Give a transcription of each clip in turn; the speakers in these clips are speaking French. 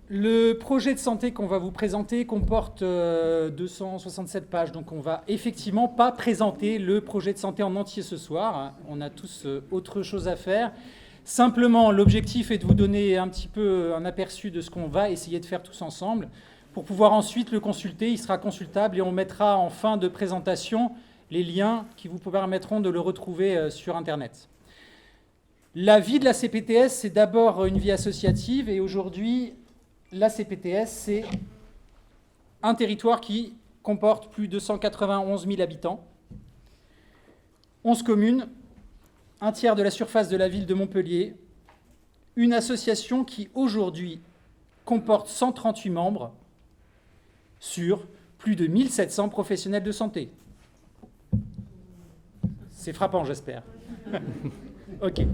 Le projet de santé qu'on va vous présenter comporte 267 pages, donc on va effectivement pas présenter le projet de santé en entier ce soir. On a tous autre chose à faire. Simplement, l'objectif est de vous donner un petit peu un aperçu de ce qu'on va essayer de faire tous ensemble pour pouvoir ensuite le consulter. Il sera consultable et on mettra en fin de présentation les liens qui vous permettront de le retrouver sur Internet. La vie de la CPTS, c'est d'abord une vie associative et aujourd'hui, la CPTS, c'est un territoire qui comporte plus de 191 000 habitants, 11 communes, un tiers de la surface de la ville de Montpellier, une association qui aujourd'hui comporte 138 membres sur plus de 1700 professionnels de santé. C'est frappant, j'espère. OK.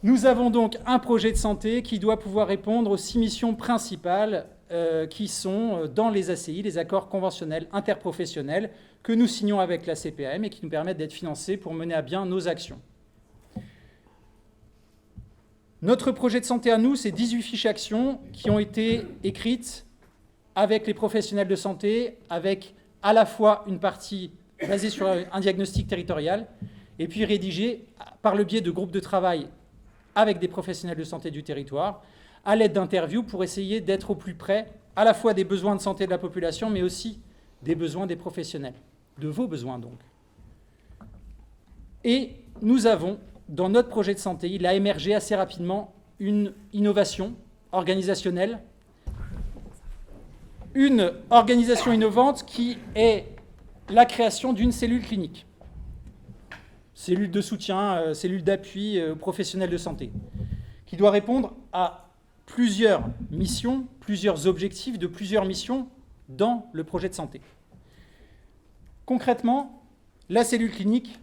Nous avons donc un projet de santé qui doit pouvoir répondre aux 6 missions principales qui sont dans les ACI, les accords conventionnels interprofessionnels, que nous signons avec la CPAM et qui nous permettent d'être financés pour mener à bien nos actions. Notre projet de santé à nous, c'est 18 fiches actions qui ont été écrites avec les professionnels de santé, avec à la fois une partie basée sur un diagnostic territorial et puis rédigée par le biais de groupes de travail avec des professionnels de santé du territoire, à l'aide d'interviews pour essayer d'être au plus près à la fois des besoins de santé de la population, mais aussi des besoins des professionnels, de vos besoins donc. Et nous avons, dans notre projet de santé, il a émergé assez rapidement une innovation organisationnelle, une organisation innovante qui est la création d'une cellule clinique. Cellule de soutien, cellule d'appui aux professionnels de santé, qui doit répondre à plusieurs missions, plusieurs objectifs de plusieurs missions dans le projet de santé. Concrètement, la cellule clinique,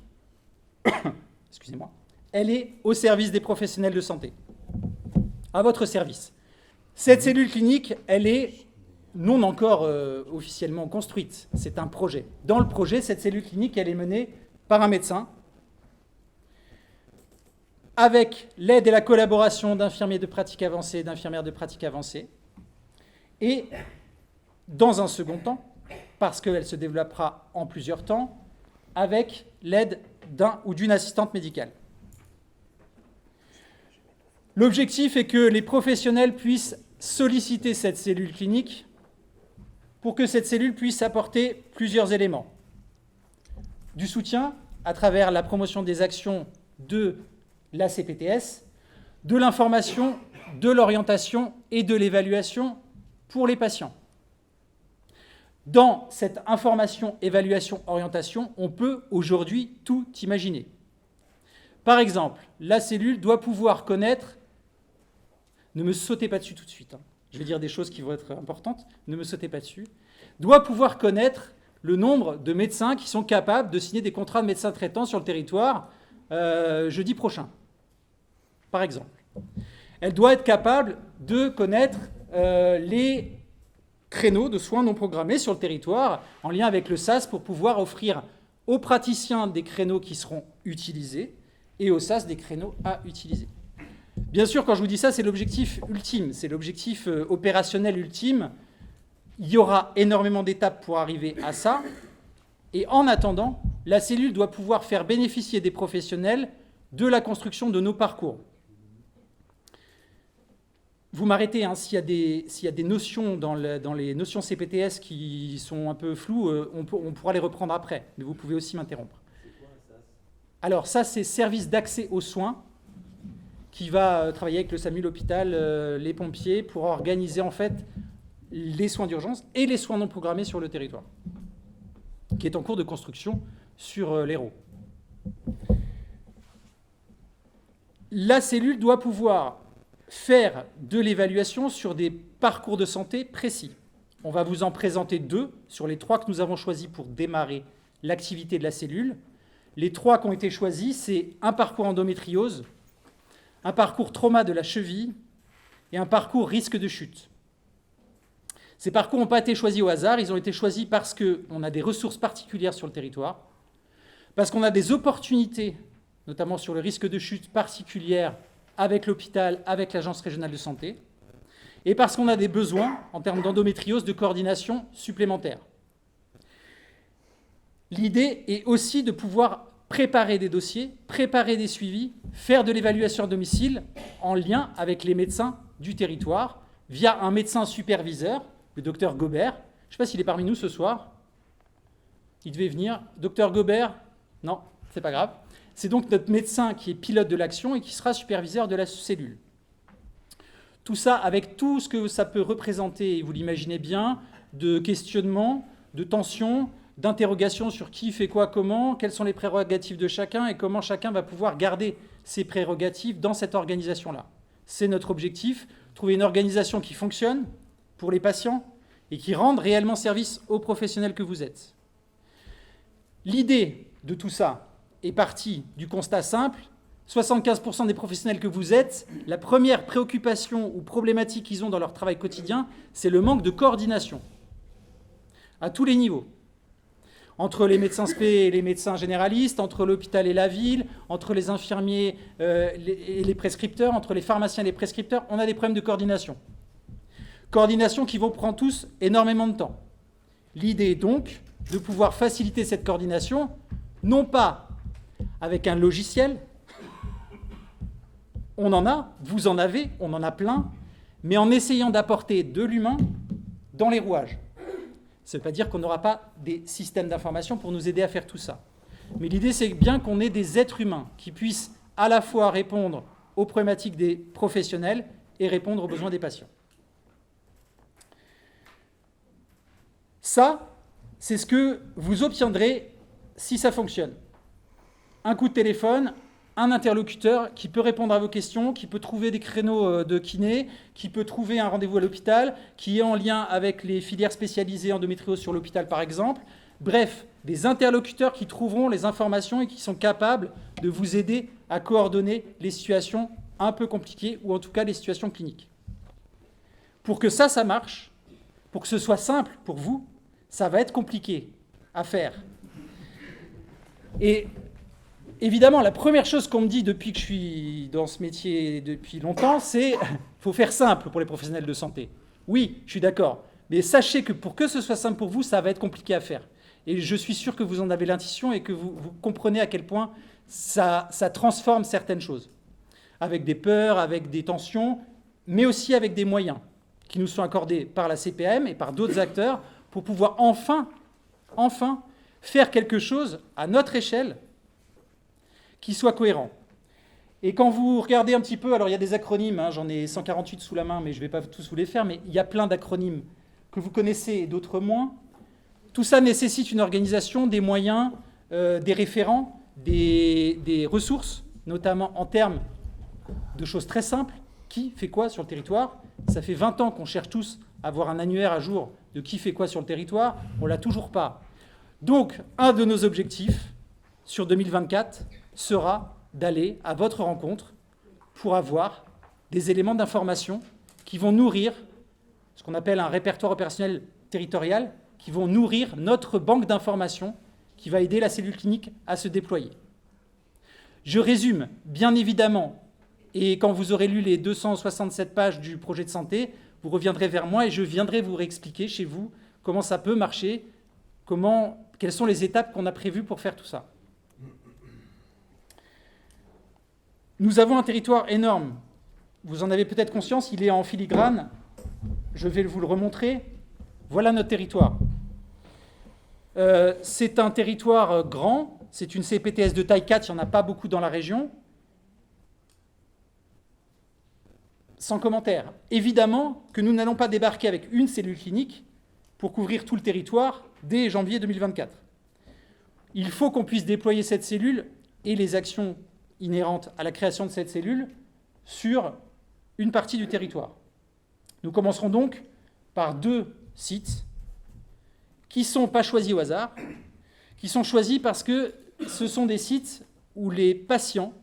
excusez-moi, elle est au service des professionnels de santé, à votre service. Cette cellule clinique, elle est non encore officiellement construite, c'est un projet. Dans le projet, cette cellule clinique, elle est menée par un médecin, avec l'aide et la collaboration d'infirmiers de pratique avancée et d'infirmières de pratique avancée. Et dans un second temps, parce qu'elle se développera en plusieurs temps, avec l'aide d'un ou d'une assistante médicale. L'objectif est que les professionnels puissent solliciter cette cellule clinique pour que cette cellule puisse apporter plusieurs éléments. Du soutien à travers la promotion des actions de la CPTS, de l'information, de l'orientation et de l'évaluation pour les patients. Dans cette information, évaluation, orientation, on peut aujourd'hui tout imaginer. Par exemple, la cellule doit pouvoir connaître, ne me sautez pas dessus tout de suite, je vais dire des choses qui vont être importantes, ne me sautez pas dessus, doit pouvoir connaître le nombre de médecins qui sont capables de signer des contrats de médecins traitants sur le territoire jeudi prochain, par exemple. Elle doit être capable de connaître les créneaux de soins non programmés sur le territoire en lien avec le SAS pour pouvoir offrir aux praticiens des créneaux qui seront utilisés et au SAS des créneaux à utiliser. Bien sûr, quand je vous dis ça, c'est l'objectif ultime, c'est l'objectif opérationnel ultime. Il y aura énormément d'étapes pour arriver à ça. Et en attendant, la cellule doit pouvoir faire bénéficier des professionnels de la construction de nos parcours. Vous m'arrêtez, s'il y a des notions dans les notions CPTS qui sont un peu floues, on pourra les reprendre après, mais vous pouvez aussi m'interrompre. C'est quoi un SAS ? Alors ça, c'est service d'accès aux soins qui va travailler avec le SAMU, l'hôpital, les pompiers pour organiser en fait les soins d'urgence et les soins non programmés sur le territoire, qui est en cours de construction sur l'Hérault. La cellule doit pouvoir faire de l'évaluation sur des parcours de santé précis. On va vous en présenter 2 sur les 3 que nous avons choisis pour démarrer l'activité de la cellule. Les 3 qui ont été choisis, c'est un parcours endométriose, un parcours trauma de la cheville et un parcours risque de chute. Ces parcours n'ont pas été choisis au hasard, ils ont été choisis parce qu'on a des ressources particulières sur le territoire, parce qu'on a des opportunités, notamment sur le risque de chute particulière avec l'hôpital, avec l'Agence régionale de santé, et parce qu'on a des besoins, en termes d'endométriose, de coordination supplémentaire. L'idée est aussi de pouvoir préparer des dossiers, préparer des suivis, faire de l'évaluation à domicile en lien avec les médecins du territoire, via un médecin superviseur, le docteur Gobert. Je ne sais pas s'il est parmi nous ce soir. Il devait venir. Docteur Gobert, non, c'est pas grave. C'est donc notre médecin qui est pilote de l'action et qui sera superviseur de la cellule. Tout ça avec tout ce que ça peut représenter, et vous l'imaginez bien, de questionnements, de tensions, d'interrogations sur qui fait quoi, comment, quelles sont les prérogatives de chacun et comment chacun va pouvoir garder ses prérogatives dans cette organisation-là. C'est notre objectif, trouver une organisation qui fonctionne pour les patients et qui rende réellement service aux professionnels que vous êtes. L'idée de tout ça est partie du constat simple. 75% des professionnels que vous êtes, la première préoccupation ou problématique qu'ils ont dans leur travail quotidien, c'est le manque de coordination, à tous les niveaux. Entre les médecins spé et les médecins généralistes, entre l'hôpital et la ville, entre les infirmiers et les prescripteurs, entre les pharmaciens et les prescripteurs, on a des problèmes de coordination. Coordination qui vont prendre tous énormément de temps. L'idée est donc de pouvoir faciliter cette coordination, non pas avec un logiciel, on en a, vous en avez, on en a plein, mais en essayant d'apporter de l'humain dans les rouages. Ça ne veut pas dire qu'on n'aura pas des systèmes d'information pour nous aider à faire tout ça. Mais l'idée, c'est bien qu'on ait des êtres humains qui puissent à la fois répondre aux problématiques des professionnels et répondre aux besoins des patients. Ça, c'est ce que vous obtiendrez si ça fonctionne. Un coup de téléphone, un interlocuteur qui peut répondre à vos questions, qui peut trouver des créneaux de kiné, qui peut trouver un rendez-vous à l'hôpital, qui est en lien avec les filières spécialisées endométriose sur l'hôpital par exemple. Bref, des interlocuteurs qui trouveront les informations et qui sont capables de vous aider à coordonner les situations un peu compliquées ou en tout cas les situations cliniques. Pour que ça marche, pour que ce soit simple pour vous, ça va être compliqué à faire. Et évidemment, la première chose qu'on me dit depuis que je suis dans ce métier depuis longtemps, c'est qu'il faut faire simple pour les professionnels de santé. Oui, je suis d'accord. Mais sachez que pour que ce soit simple pour vous, ça va être compliqué à faire. Et je suis sûr que vous en avez l'intuition et que vous comprenez à quel point ça transforme certaines choses. Avec des peurs, avec des tensions, mais aussi avec des moyens qui nous sont accordés par la CPAM et par d'autres acteurs pour pouvoir enfin faire quelque chose à notre échelle qui soit cohérent. Et quand vous regardez un petit peu, alors il y a des acronymes, j'en ai 148 sous la main, mais je ne vais pas tous vous les faire, mais il y a plein d'acronymes que vous connaissez et d'autres moins. Tout ça nécessite une organisation, des moyens, des référents, des ressources, notamment en termes de choses très simples. Qui fait quoi sur le territoire? Ça fait 20 ans qu'on cherche tous à avoir un annuaire à jour de qui fait quoi sur le territoire. On ne l'a toujours pas. Donc, un de nos objectifs sur 2024 sera d'aller à votre rencontre pour avoir des éléments d'information qui vont nourrir ce qu'on appelle un répertoire opérationnel territorial, qui vont nourrir notre banque d'informations qui va aider la cellule clinique à se déployer. Je résume, bien évidemment, et quand vous aurez lu les 267 pages du projet de santé, vous reviendrez vers moi et je viendrai vous réexpliquer chez vous comment ça peut marcher, quelles sont les étapes qu'on a prévues pour faire tout ça. Nous avons un territoire énorme. Vous en avez peut-être conscience, il est en filigrane. Je vais vous le remontrer. Voilà notre territoire. C'est un territoire grand. C'est une CPTS de taille 4. Il n'y en a pas beaucoup dans la région. Sans commentaire. Évidemment que nous n'allons pas débarquer avec une cellule clinique pour couvrir tout le territoire dès janvier 2024. Il faut qu'on puisse déployer cette cellule et les actions inhérentes à la création de cette cellule sur une partie du territoire. Nous commencerons donc par 2 sites qui ne sont pas choisis au hasard, qui sont choisis parce que ce sont des sites où les patients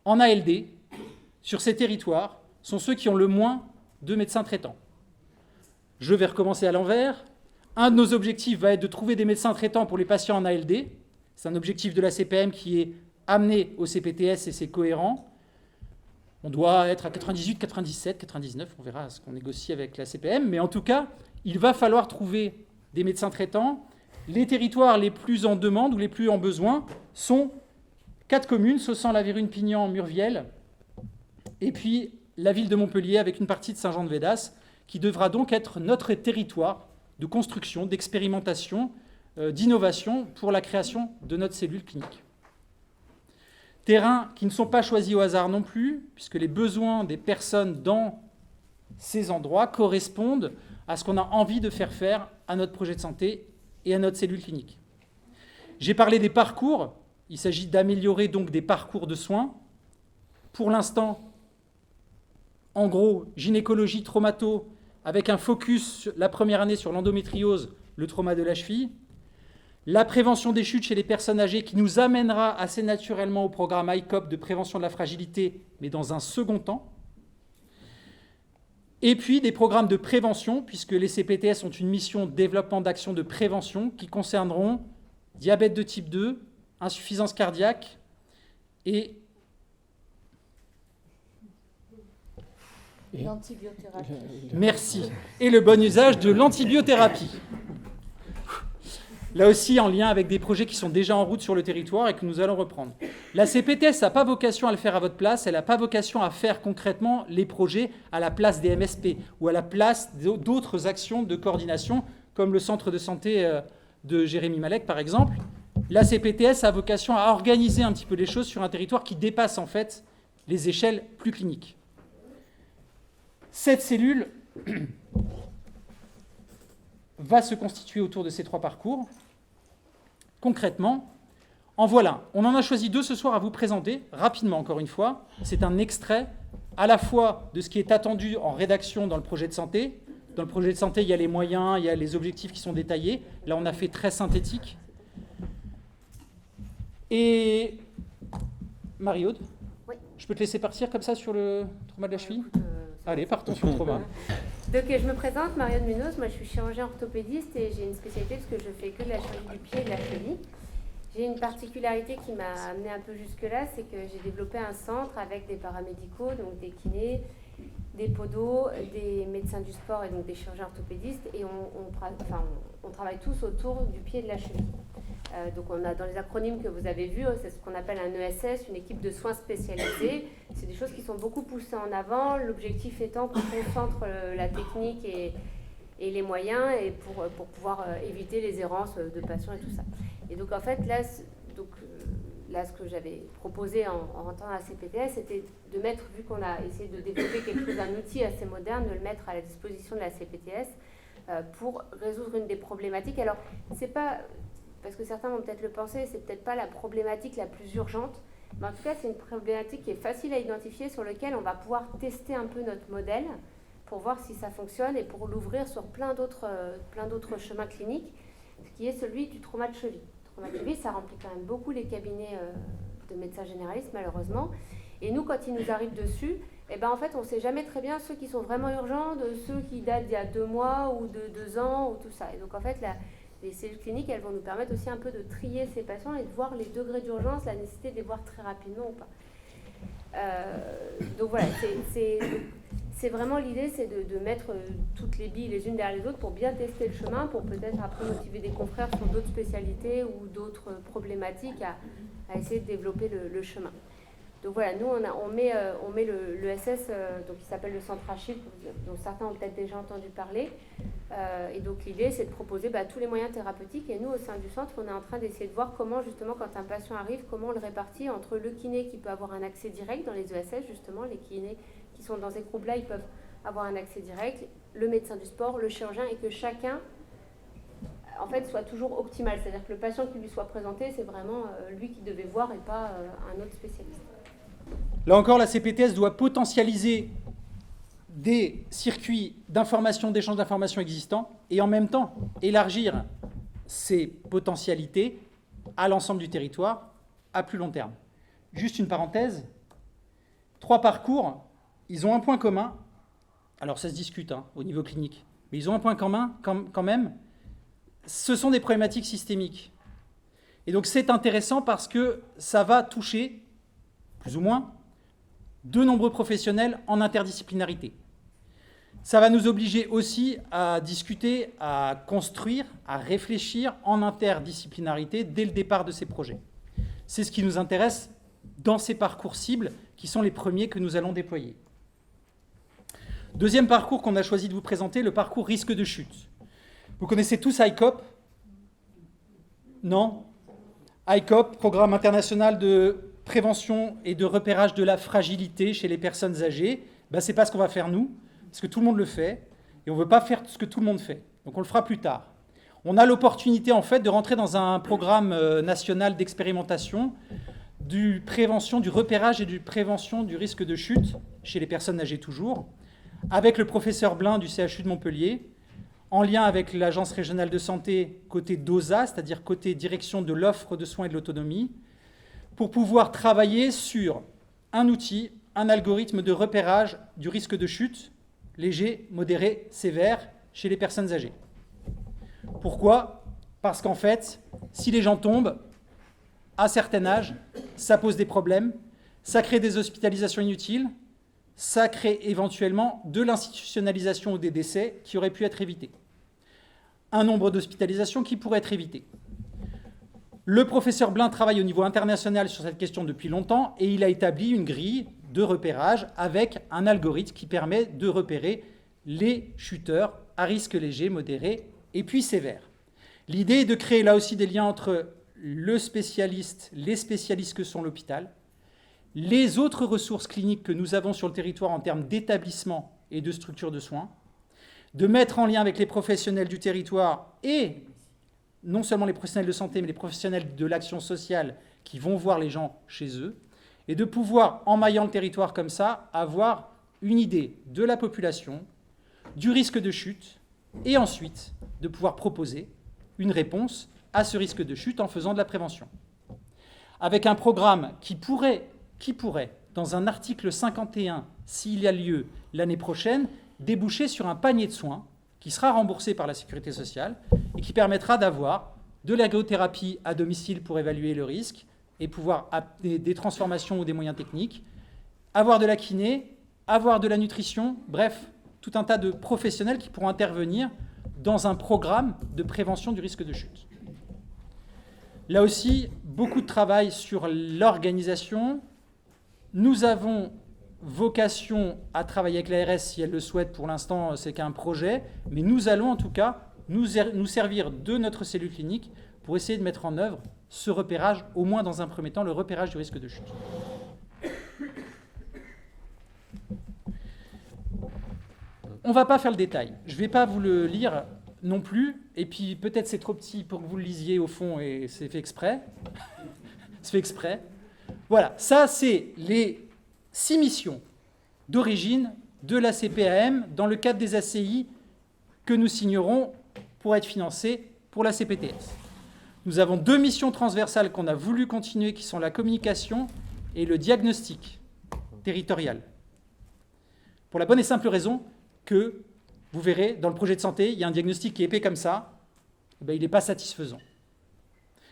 en ALD sur ces territoires sont ceux qui ont le moins de médecins traitants. Je vais recommencer à l'envers. Un de nos objectifs va être de trouver des médecins traitants pour les patients en ALD. C'est un objectif de la CPM qui est amené au CPTS et c'est cohérent. On doit être à 98, 97, 99, on verra ce qu'on négocie avec la CPM, mais en tout cas, il va falloir trouver des médecins traitants. Les territoires les plus en demande ou les plus en besoin sont 4 communes, Saussan, La Vérune, Pignan, Murviel, et puis la ville de Montpellier avec une partie de Saint-Jean-de-Védas, qui devra donc être notre territoire de construction, d'expérimentation, d'innovation pour la création de notre cellule clinique. Terrains qui ne sont pas choisis au hasard non plus, puisque les besoins des personnes dans ces endroits correspondent à ce qu'on a envie de faire à notre projet de santé et à notre cellule clinique. J'ai parlé des parcours. Il s'agit d'améliorer donc des parcours de soins. Pour l'instant, en gros, gynécologie, traumato, avec un focus la première année sur l'endométriose, le trauma de la cheville. La prévention des chutes chez les personnes âgées qui nous amènera assez naturellement au programme ICOP de prévention de la fragilité, mais dans un second temps. Et puis des programmes de prévention, puisque les CPTS ont une mission de développement d'actions de prévention qui concerneront diabète de type 2, insuffisance cardiaque et l'antibiothérapie. Merci. Et le bon usage de l'antibiothérapie. Là aussi, en lien avec des projets qui sont déjà en route sur le territoire et que nous allons reprendre. La CPTS n'a pas vocation à le faire à votre place, elle n'a pas vocation à faire concrètement les projets à la place des MSP ou à la place d'autres actions de coordination, comme le centre de santé de Jérémy Malek, par exemple. La CPTS a vocation à organiser un petit peu les choses sur un territoire qui dépasse en fait les échelles plus cliniques. Cette cellule va se constituer autour de ces 3 parcours. Concrètement, en voilà. On en a choisi 2 ce soir à vous présenter, rapidement encore une fois. C'est un extrait à la fois de ce qui est attendu en rédaction dans le projet de santé. Dans le projet de santé, il y a les moyens, il y a les objectifs qui sont détaillés. Là, on a fait très synthétique. Et Marie-Aude, oui. Je peux te laisser partir comme ça sur le trauma de la cheville ? Allez, partons sur le trauma. Donc, je me présente, Marie-Aude Munoz. Moi, je suis chirurgien orthopédiste et j'ai une spécialité parce que je fais que de la chirurgie du pied et de la cheville. J'ai une particularité qui m'a amenée un peu jusque-là, c'est que j'ai développé un centre avec des paramédicaux, donc des kinés, des podos, des médecins du sport et donc des chirurgiens orthopédistes, et on travaille tous autour du pied et de la cheville. Donc on a dans les acronymes que vous avez vus, c'est ce qu'on appelle un ESS, une équipe de soins spécialisés. C'est des choses qui sont beaucoup poussées en avant, l'objectif étant qu'on concentre la technique et les moyens et pour pouvoir éviter les errances de patients et tout ça. Et donc en fait là ce que j'avais proposé en rentrant à la CPTS, c'était de mettre, vu qu'on a essayé de développer quelque chose, un outil assez moderne, de le mettre à la disposition de la CPTS pour résoudre une des problématiques. Alors c'est pas... parce que certains vont peut-être le penser, c'est peut-être pas la problématique la plus urgente, mais en tout cas, c'est une problématique qui est facile à identifier, sur laquelle on va pouvoir tester un peu notre modèle pour voir si ça fonctionne et pour l'ouvrir sur plein d'autres chemins cliniques, ce qui est celui du trauma de cheville. Le trauma de cheville, ça remplit quand même beaucoup les cabinets de médecins généralistes, malheureusement. Et nous, quand ils nous arrivent dessus, en fait, on ne sait jamais très bien ceux qui sont vraiment urgents de ceux qui datent d'il y a 2 mois ou de 2 ans ou tout ça. Et donc, en fait, les cellules cliniques, elles vont nous permettre aussi un peu de trier ces patients et de voir les degrés d'urgence, la nécessité de les voir très rapidement ou pas. Donc voilà, c'est vraiment l'idée, c'est de mettre toutes les billes les unes derrière les autres pour bien tester le chemin, pour peut-être après motiver des confrères sur d'autres spécialités ou d'autres problématiques à essayer de développer le chemin. Donc voilà, nous on met le SS, donc qui s'appelle le centre Achille, dont certains ont peut-être déjà entendu parler. Et donc l'idée, c'est de proposer tous les moyens thérapeutiques. Et nous, au sein du centre, on est en train d'essayer de voir comment, justement, quand un patient arrive, comment on le répartit entre le kiné qui peut avoir un accès direct dans les ESS, justement, les kinés qui sont dans ces groupes-là, ils peuvent avoir un accès direct, le médecin du sport, le chirurgien, et que chacun, en fait, soit toujours optimal. C'est-à-dire que le patient qui lui soit présenté, c'est vraiment lui qui devait voir et pas un autre spécialiste. Là encore, la CPTS doit potentialiser des circuits d'information, d'échange d'informations existants et en même temps élargir ces potentialités à l'ensemble du territoire à plus long terme. Juste une parenthèse, 3 parcours, ils ont un point commun, alors ça se discute au niveau clinique, mais ils ont un point commun quand même, ce sont des problématiques systémiques. Et donc c'est intéressant parce que ça va toucher, plus ou moins, de nombreux professionnels en interdisciplinarité. Ça va nous obliger aussi à discuter, à construire, à réfléchir en interdisciplinarité dès le départ de ces projets. C'est ce qui nous intéresse dans ces parcours cibles qui sont les premiers que nous allons déployer. Deuxième parcours qu'on a choisi de vous présenter, le parcours risque de chute. Vous connaissez tous ICOP? Non? ICOP, Programme international de prévention et de repérage de la fragilité chez les personnes âgées. Ce n'est pas ce qu'on va faire nous, parce que tout le monde le fait, et on ne veut pas faire ce que tout le monde fait. Donc on le fera plus tard. On a l'opportunité en fait de rentrer dans un programme national d'expérimentation du repérage et du prévention du risque de chute chez les personnes âgées toujours, avec le professeur Blin du CHU de Montpellier, en lien avec l'Agence régionale de santé côté DOSA, c'est-à-dire côté direction de l'offre de soins et de l'autonomie, pour pouvoir travailler sur un outil, un algorithme de repérage du risque de chute léger, modéré, sévère chez les personnes âgées. Pourquoi? Parce qu'en fait, si les gens tombent, à un certain âge, ça pose des problèmes, ça crée des hospitalisations inutiles, ça crée éventuellement de l'institutionnalisation ou des décès qui auraient pu être évités. Un nombre d'hospitalisations qui pourrait être évité. Le professeur Blin travaille au niveau international sur cette question depuis longtemps et il a établi une grille de repérage avec un algorithme qui permet de repérer les chuteurs à risque léger, modéré et puis sévère. L'idée est de créer là aussi des liens entre le spécialiste, les spécialistes que sont l'hôpital, les autres ressources cliniques que nous avons sur le territoire en termes d'établissement et de structure de soins, de mettre en lien avec les professionnels du territoire et non seulement les professionnels de santé, mais les professionnels de l'action sociale qui vont voir les gens chez eux, et de pouvoir, en maillant le territoire comme ça, avoir une idée de la population, du risque de chute, et ensuite de pouvoir proposer une réponse à ce risque de chute en faisant de la prévention. Avec un programme qui pourrait, dans un article 51, s'il y a lieu l'année prochaine, déboucher sur un panier de soins qui sera remboursé par la Sécurité sociale et qui permettra d'avoir de l'ergothérapie à domicile pour évaluer le risque et pouvoir des transformations ou des moyens techniques, avoir de la kiné, avoir de la nutrition, bref, tout un tas de professionnels qui pourront intervenir dans un programme de prévention du risque de chute. Là aussi, beaucoup de travail sur l'organisation. Nous avons vocation à travailler avec l'ARS si elle le souhaite. Pour l'instant, c'est qu'un projet, mais nous allons en tout cas nous servir de notre cellule clinique pour essayer de mettre en œuvre ce repérage, au moins dans un premier temps, le repérage du risque de chute. On ne va pas faire le détail. Je ne vais pas vous le lire non plus, et puis peut-être c'est trop petit pour que vous le lisiez au fond, et c'est fait exprès. C'est fait exprès. Voilà, ça c'est les 6 missions d'origine de la CPAM dans le cadre des ACI que nous signerons pour être financés pour la CPTS. Nous avons 2 missions transversales qu'on a voulu continuer, qui sont la communication et le diagnostic territorial. Pour la bonne et simple raison que, vous verrez, dans le projet de santé, il y a un diagnostic qui est épais comme ça, il n'est pas satisfaisant.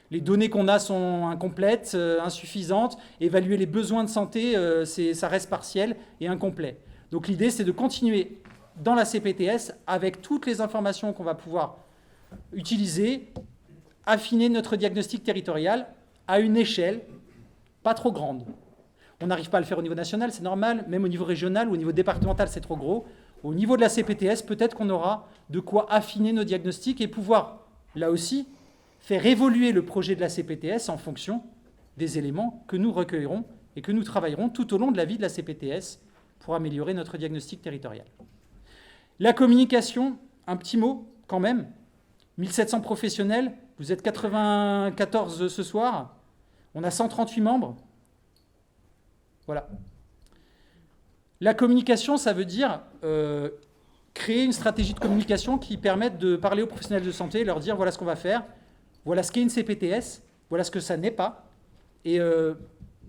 Les données qu'on a sont incomplètes, insuffisantes. Évaluer les besoins de santé, ça reste partiel et incomplet. Donc l'idée, c'est de continuer dans la CPTS avec toutes les informations qu'on va pouvoir utiliser, affiner notre diagnostic territorial à une échelle pas trop grande. On n'arrive pas à le faire au niveau national, c'est normal, même au niveau régional ou au niveau départemental, c'est trop gros. Au niveau de la CPTS, peut-être qu'on aura de quoi affiner nos diagnostics et pouvoir, là aussi, faire évoluer le projet de la CPTS en fonction des éléments que nous recueillerons et que nous travaillerons tout au long de la vie de la CPTS pour améliorer notre diagnostic territorial. La communication, un petit mot quand même. 1700 professionnels, vous êtes 94 ce soir, on a 138 membres. Voilà. La communication, ça veut dire créer une stratégie de communication qui permette de parler aux professionnels de santé et leur dire voilà ce qu'on va faire, voilà ce qu'est une CPTS, voilà ce que ça n'est pas. Et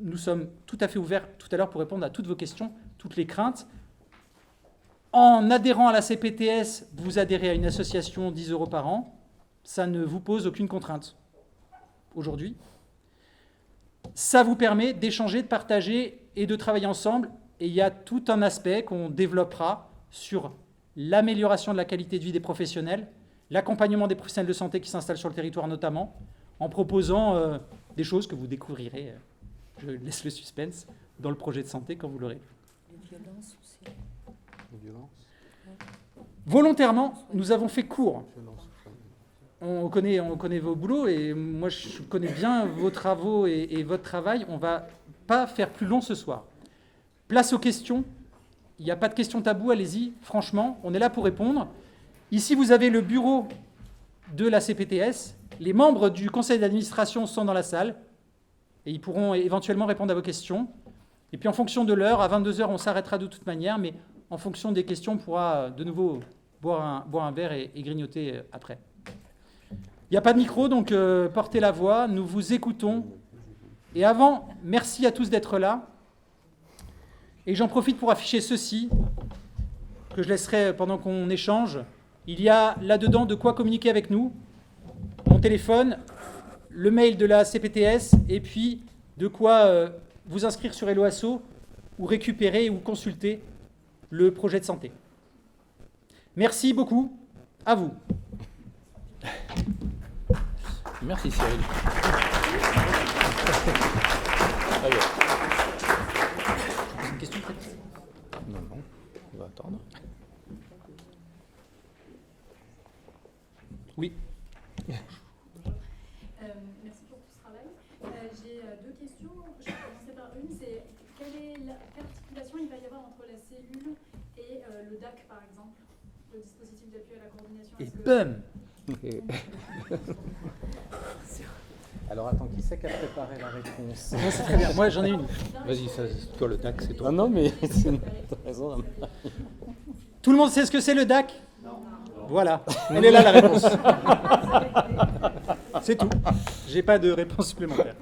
nous sommes tout à fait ouverts tout à l'heure pour répondre à toutes vos questions, toutes les craintes. En adhérant à la CPTS, vous adhérez à une association 10 € par an. Ça ne vous pose aucune contrainte aujourd'hui. Ça vous permet d'échanger, de partager et de travailler ensemble et il y a tout un aspect qu'on développera sur l'amélioration de la qualité de vie des professionnels, l'accompagnement des professionnels de santé qui s'installent sur le territoire notamment, en proposant des choses que vous découvrirez, je laisse le suspense, dans le projet de santé quand vous l'aurez. Les violences aussi. Les violences. Volontairement, nous avons fait court. On connaît vos boulots et moi je connais bien vos travaux et votre travail. On ne va pas faire plus long ce soir. Place aux questions. Il n'y a pas de questions taboues, allez-y. Franchement, on est là pour répondre. Ici, vous avez le bureau de la CPTS. Les membres du conseil d'administration sont dans la salle et ils pourront éventuellement répondre à vos questions. Et puis en fonction de l'heure, à 22h, on s'arrêtera de toute manière, mais en fonction des questions, on pourra de nouveau boire un verre et grignoter après. Il n'y a pas de micro, donc portez la voix, nous vous écoutons. Et avant, merci à tous d'être là. Et j'en profite pour afficher ceci, que je laisserai pendant qu'on échange. Il y a là-dedans de quoi communiquer avec nous, mon téléphone, le mail de la CPTS, et puis de quoi vous inscrire sur Helloasso ou récupérer ou consulter le projet de santé. Merci beaucoup. À vous. Merci Cyril. Une question peut-être ? Non, on va attendre. Oui. Merci pour tout ce travail. J'ai deux questions. Je vais commencer par une. C'est quelle articulation il va y avoir entre la cellule et le DAC, par exemple, le dispositif d'appui à la coordination? Et bum. Alors attends, qui c'est qui a préparé la réponse? Non, c'est très bien. Moi, j'en ai une. Vas-y, c'est toi le DAC, c'est toi. Ah non, mais t'as raison. Tout le monde sait ce que c'est le DAC ? Non. Voilà. Elle est là, la réponse. C'est tout. J'ai pas de réponse supplémentaire.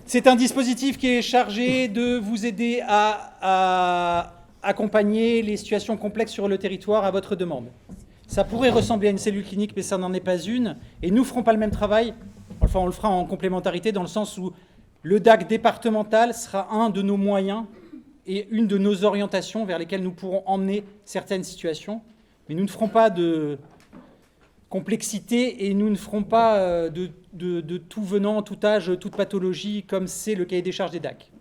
C'est un dispositif qui est chargé de vous aider à accompagner les situations complexes sur le territoire à votre demande. Ça pourrait ressembler à une cellule clinique, mais ça n'en est pas une. Et nous ne ferons pas le même travail. Enfin, on le fera en complémentarité dans le sens où le DAC départemental sera un de nos moyens et une de nos orientations vers lesquelles nous pourrons emmener certaines situations. Mais nous ne ferons pas de complexité et nous ne ferons pas de tout venant, tout âge, toute pathologie, comme c'est le cahier des charges des DAC.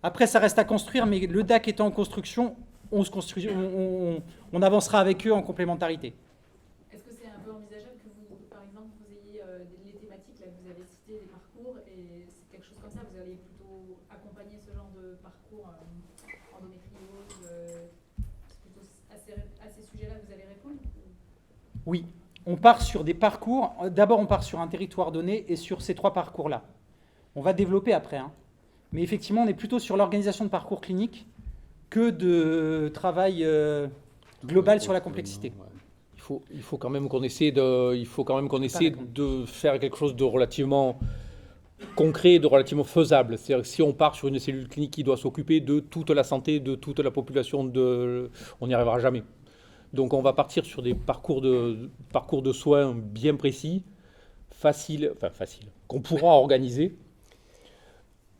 Après, ça reste à construire, mais le DAC étant en construction, on avancera avec eux en complémentarité. Est-ce que c'est un peu envisageable que vous, par exemple, vous ayez les thématiques là, que vous avez citées, des parcours, et c'est quelque chose comme ça, vous allez plutôt accompagner ce genre de parcours endométriose, plutôt à ces sujets-là, vous allez répondre? Oui, on part sur des parcours. D'abord, on part sur un territoire donné et sur ces 3 parcours-là. On va développer après. Mais effectivement, on est plutôt sur l'organisation de parcours cliniques que de travail global sur la complexité. Il faut quand même qu'on essaie de faire quelque chose de relativement concret, de relativement faisable. C'est-à-dire que si on part sur une cellule clinique qui doit s'occuper de toute la santé, de toute la population, on n'y arrivera jamais. Donc on va partir sur des parcours de soins bien précis, faciles, qu'on pourra organiser.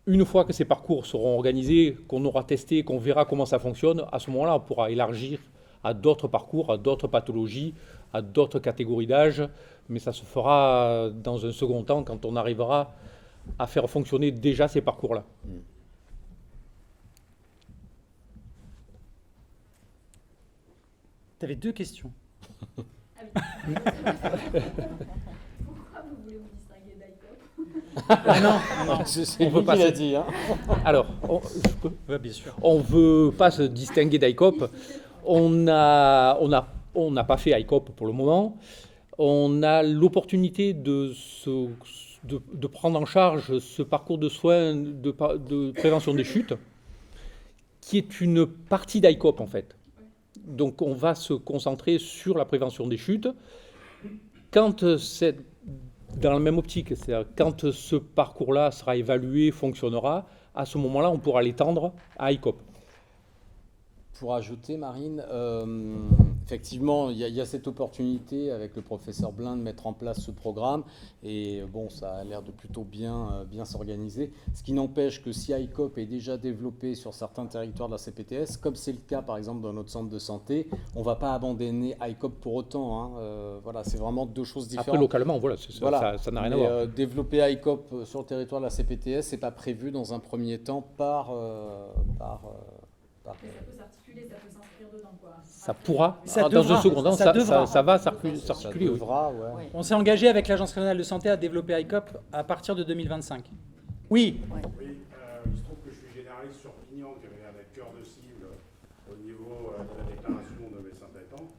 Une fois que ces parcours seront organisés, qu'on aura testé, qu'on verra comment ça fonctionne, à ce moment-là, on pourra élargir à d'autres parcours, à d'autres pathologies, à d'autres catégories d'âge. Mais ça se fera dans un second temps quand on arrivera à faire fonctionner déjà ces parcours-là. Tu avais 2 questions. Ah oui. Pourquoi vous voulez vous distinguer d'ICOP? On veut pas se dire. Alors, Bien sûr. on veut pas se distinguer d'ICOP. On n'a pas fait ICOP pour le moment. On a l'opportunité de prendre en charge ce parcours de soins de prévention des chutes, qui est une partie d'ICOP en fait. Donc on va se concentrer sur la prévention des chutes. Quand c'est dans la même optique, c'est-à-dire quand ce parcours-là sera évalué, fonctionnera, à ce moment-là, on pourra l'étendre à ICOP. Pour ajouter, Marine, effectivement, il y a cette opportunité avec le professeur Blin de mettre en place ce programme. Et bon, ça a l'air de plutôt bien s'organiser. Ce qui n'empêche que si ICOP est déjà développé sur certains territoires de la CPTS, comme c'est le cas par exemple dans notre centre de santé, on ne va pas abandonner ICOP pour autant. Hein. Voilà, c'est vraiment deux choses différentes. Après, localement, voilà, ça n'a rien à voir. Développer ICOP sur le territoire de la CPTS, ce n'est pas prévu dans un premier temps par Ça peut s'articuler, ça peut s'inscrire dedans, quoi. Ça pourra, Ça dans devra. un second temps, Ça devra. ça va Ça s'articuler. Oui. devra, ouais. On s'est engagé avec l'Agence régionale de santé à développer ICOP à partir de 2025. Oui, Oui, il se trouve que je suis généraliste sur Pignan, qui avait l'air d'être cœur de cible au niveau de la déclaration de médecins traitants.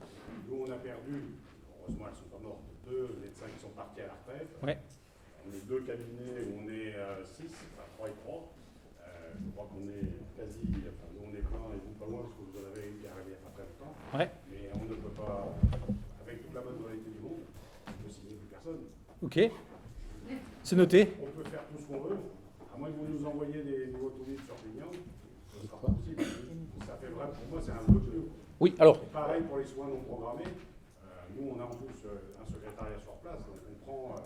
Nous, on a perdu, heureusement, elles ne sont pas mortes, 2 médecins qui sont partis à la retraite. Ouais. On est 2 cabinets où on est 6, enfin 3 et 3. Je crois qu'on est quasi, enfin, nous on est plein et vous pas loin, parce que vous en avez une qui est arrivée il y a pas très longtemps. Ouais. Mais on ne peut pas, avec toute la bonne volonté du monde, on ne peut signer plus personne. ok. C'est noté. On peut faire tout ce qu'on veut, à moins que vous nous envoyiez des nouveaux toolkits sur Pignan, ce sera pas possible. Ça fait vrai, pour moi, c'est un peu plus. Oui, alors, Et pareil pour les soins non programmés. Nous, on a en plus un secrétariat sur place, donc on prend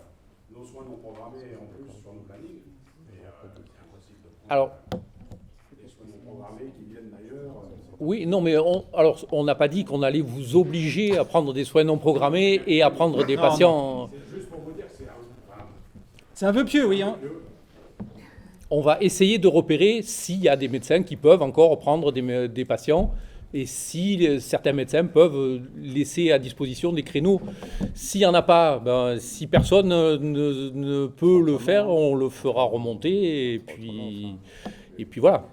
nos soins non programmés en plus sur nos plannings. Et c'est impossible de prendre Alors- des soins non programmés qui viennent d'ailleurs. oui, non, mais on n'a pas dit qu'on allait vous obliger à prendre des soins non programmés et à prendre des Non, patients. C'est juste pour vous dire que c'est un C'est un vœu pieux, oui. Hein. On va essayer de repérer s'il y a des médecins qui peuvent encore prendre des patients et si certains médecins peuvent laisser à disposition des créneaux. S'il n'y en a pas, ben, si personne ne peut le faire, on le fera remonter et puis voilà.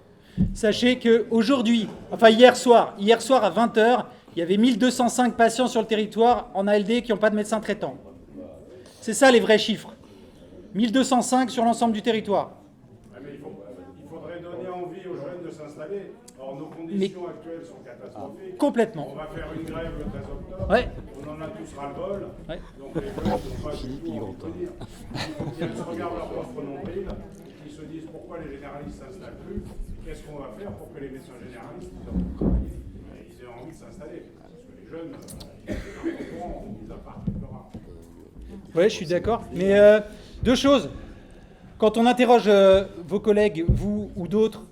Sachez qu'aujourd'hui, enfin hier soir à 20h, il y avait 1205 patients sur le territoire en ALD qui n'ont pas de médecin traitant. C'est ça les vrais chiffres. 1205 sur l'ensemble du territoire. Ouais, mais il faudrait donner envie aux jeunes de s'installer. Or, nos conditions actuelles sont catastrophiques. Complètement. On va faire une grève le 13 octobre. Ouais. On en a tous ras-le-bol. Ouais. Donc les jeunes n'ont pas du tout envie de venir. Ils se regardent leur propre nombril. Ils se disent pourquoi les généralistes ne s'installent plus. Qu'est-ce qu'on va faire pour que les médecins généralistes ils aient travaillé et ils aient envie de s'installer. Parce que les jeunes, ils appartent quelque part. Oui, je suis d'accord. Mais deux choses. Quand on interroge vos collègues, vous ou d'autres,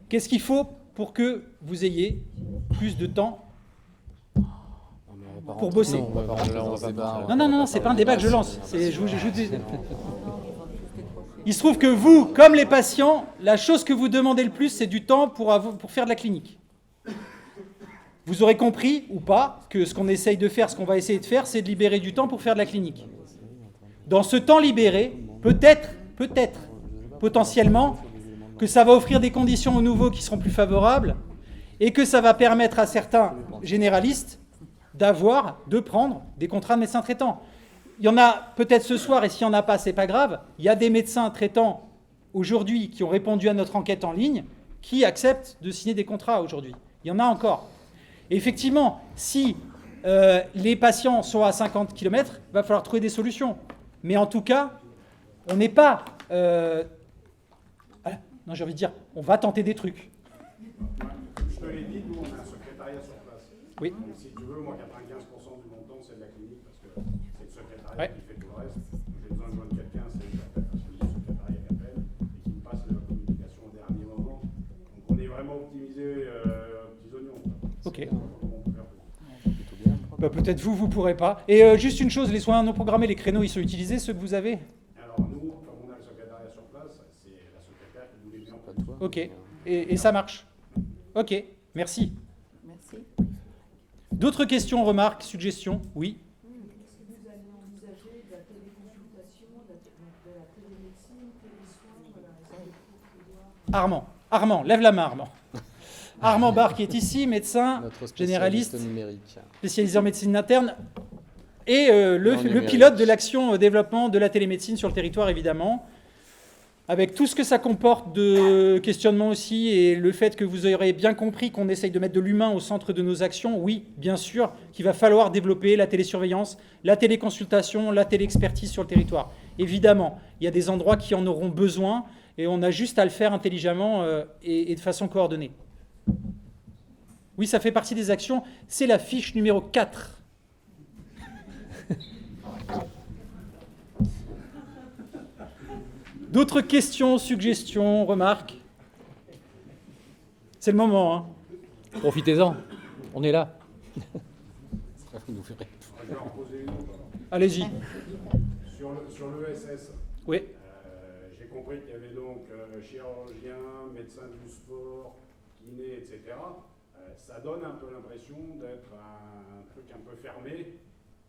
qu'est-ce qu'il faut pour que vous ayez plus de temps pour bosser? Non, c'est pas un débat que je lance. Il se trouve que vous, comme les patients, la chose que vous demandez le plus, c'est du temps pour faire de la clinique. Vous aurez compris, ou pas, que ce qu'on essaye de faire, ce qu'on va essayer de faire, c'est de libérer du temps pour faire de la clinique. Dans ce temps libéré, peut-être, potentiellement, que ça va offrir des conditions aux nouveaux qui seront plus favorables et que ça va permettre à certains généralistes de prendre des contrats de médecins traitants. Il y en a peut-être ce soir, et s'il n'y en a pas, c'est pas grave. Il y a des médecins traitants aujourd'hui qui ont répondu à notre enquête en ligne qui acceptent de signer des contrats aujourd'hui. Il y en a encore. Et effectivement, si les patients sont à 50 km, il va falloir trouver des solutions. Mais en tout cas, on n'est pas... non, j'ai envie de dire, on va tenter des trucs. Je te l'ai dit, nous, on a un secrétariat sur place. Oui. Donc, si tu veux, moi, 95% du montant, c'est de la clinique, parce que c'est le secrétariat Ouais. qui fait tout le reste. J'ai besoin de joindre quelqu'un, c'est le secrétariat qui appelle et qui me passe la communication au dernier moment. Donc, on est vraiment optimisé petits oignons. Ok. On peut faire tout. Bah, peut-être vous pourrez pas. Et juste une chose, les soins non programmés, les créneaux, ils sont utilisés, ceux que vous avez? Alors, nous, comme on a le secrétariat sur place, c'est la secrétaire qui nous les met en place. Ok. Et ça marche. Ok. Merci. Merci. D'autres questions, remarques, suggestions? Oui. Est-ce que vous allez envisager de la téléconsultation, de la télémédecine, télésoins, voilà, est-ce que vous prévoir... Armand, lève la main, Armand. Armand Barre qui est ici, médecin, Notre généraliste, spécialiste numérique. spécialisé en médecine interne, et le numérique. pilote de l'action développement de la télémédecine sur le territoire, évidemment, avec tout ce que ça comporte de questionnement aussi, et le fait que vous aurez bien compris qu'on essaye de mettre de l'humain au centre de nos actions. Oui, bien sûr, qu'il va falloir développer la télésurveillance, la téléconsultation, la téléexpertise sur le territoire. Évidemment, il y a des endroits qui en auront besoin, et on a juste à le faire intelligemment et de façon coordonnée. Oui, ça fait partie des actions. C'est la fiche numéro 4. D'autres questions, suggestions, remarques? C'est le moment, hein. Profitez-en, on est là. Vous nous verrez. Je vais en poser une autre. Allez-y. Sur l'ESS, Oui. j'ai compris qu'il y avait donc chirurgien, médecin du sport, kiné, etc. Ça donne un peu l'impression d'être un truc un peu fermé,